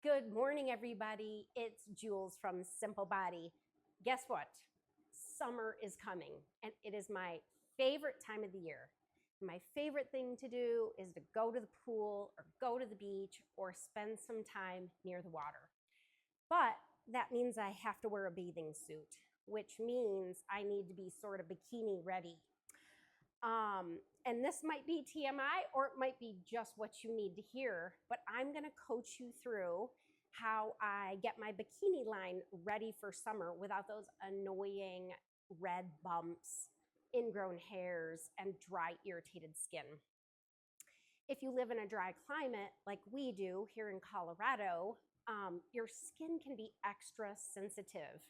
Good morning, everybody. It's Jules from Simple Body. Guess what? Summer is coming, and it is my favorite time of the year. My favorite thing to do is to go to the pool or go to the beach or spend some time near the water. But that means I have to wear a bathing suit, which means I need to be sort of bikini ready. And this might be TMI or it might be just what you need to hear, but I'm going to coach you through how I get my bikini line ready for summer without those annoying red bumps, ingrown hairs, and dry, irritated skin. If you live in a dry climate like we do here in Colorado, your skin can be extra sensitive.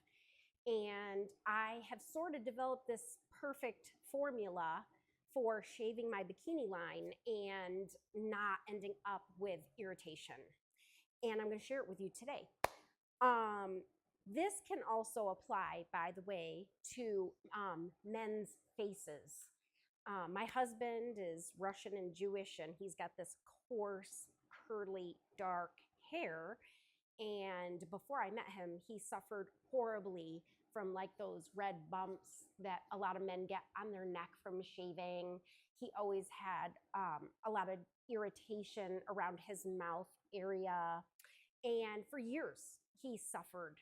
And I have sort of developed this perfect formula for shaving my bikini line and not ending up with irritation. And I'm going to share it with you today. This can also apply, by the way, to men's faces. My husband is Russian and Jewish, and he's got this coarse, curly, dark hair. And before I met him, he suffered horribly from like those red bumps that a lot of men get on their neck from shaving. He always had a lot of irritation around his mouth area. And for years, he suffered.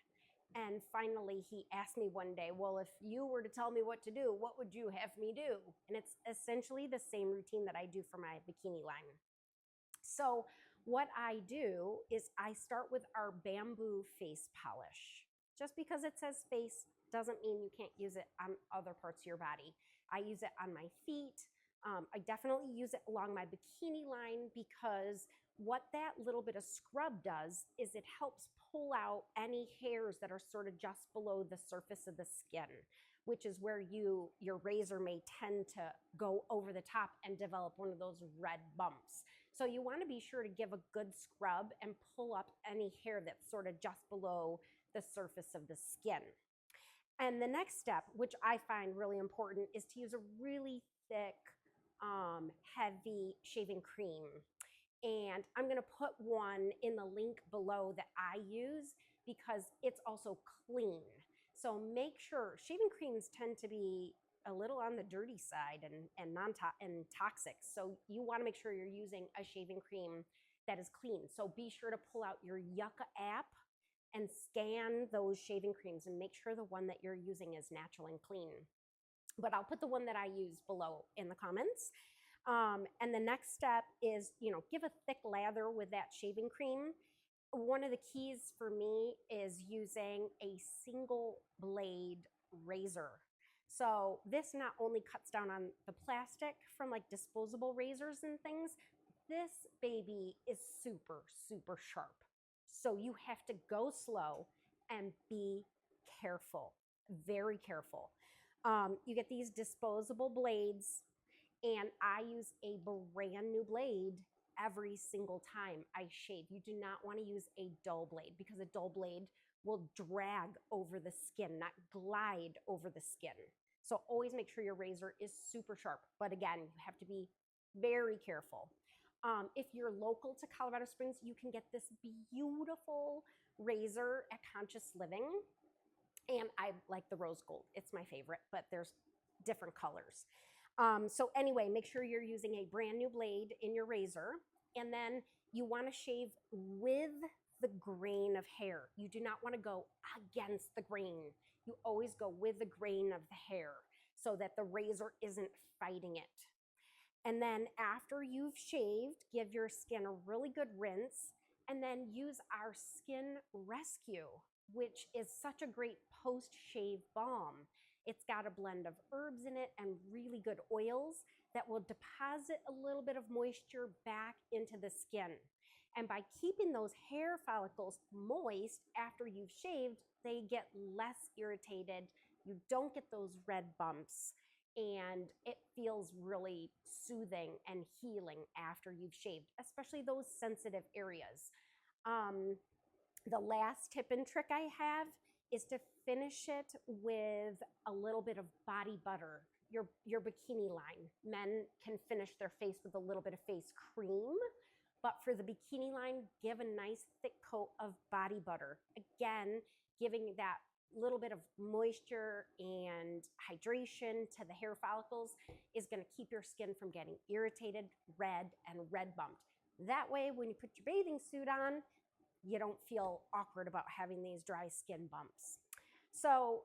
And finally, he asked me one day, well, if you were to tell me what to do, what would you have me do? And it's essentially the same routine that I do for my bikini line. So what I do is I start with our bamboo face polish. Just because it says face doesn't mean you can't use it on other parts of your body. I use it on my feet. I definitely use it along my bikini line because what that little bit of scrub does is it helps pull out any hairs that are sort of just below the surface of the skin, which is where your razor may tend to go over the top and develop one of those red bumps. So you want to be sure to give a good scrub and pull up any hair that's sort of just below the surface of the skin. And the next step, which I find really important, is to use a really thick, heavy shaving cream. And I'm going to put one in the link below that I use because it's also clean. So make sure shaving creams tend to be a little on the dirty side and toxic. So you want to make sure you're using a shaving cream that is clean. So be sure to pull out your Yucca app and scan those shaving creams and make sure the one that you're using is natural and clean. But I'll put the one that I use below in the comments. And the next step is, give a thick lather with that shaving cream. One of the keys for me is using a single blade razor. So this not only cuts down on the plastic from like disposable razors and things, this baby is super, super sharp. So you have to go slow and be careful, very careful. You get these disposable blades, and I use a brand new blade every single time I shave. You do not want to use a dull blade because a dull blade will drag over the skin, not glide over the skin. So always make sure your razor is super sharp. But again, you have to be very careful. If you're local to Colorado Springs, you can get this beautiful razor at Conscious Living. And I like the rose gold. It's my favorite, but there's different colors. So anyway, make sure you're using a brand new blade in your razor. And then you want to shave with the grain of hair. You do not want to go against the grain. You always go with the grain of the hair so that the razor isn't fighting it. And then after you've shaved, give your skin a really good rinse and then use our Skin Rescue, which is such a great post-shave balm. It's got a blend of herbs in it and really good oils that will deposit a little bit of moisture back into the skin. And by keeping those hair follicles moist after you've shaved, they get less irritated. You don't get those red bumps. And it feels really soothing and healing after you've shaved, especially those sensitive areas. The last tip and trick I have is to finish it with a little bit of body butter, your bikini line. Men can finish their face with a little bit of face cream But for the bikini line, give a nice thick coat of body butter. Again, giving that little bit of moisture and hydration to the hair follicles is going to keep your skin from getting irritated, red, and red bumped. That way, when you put your bathing suit on, you don't feel awkward about having these dry skin bumps. So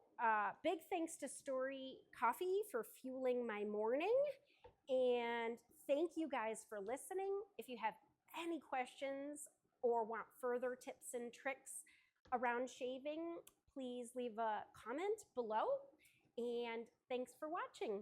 big thanks to Story Coffee for fueling my morning. And thank you guys for listening. If you have any questions or want further tips and tricks around shaving, please leave a comment below. And thanks for watching.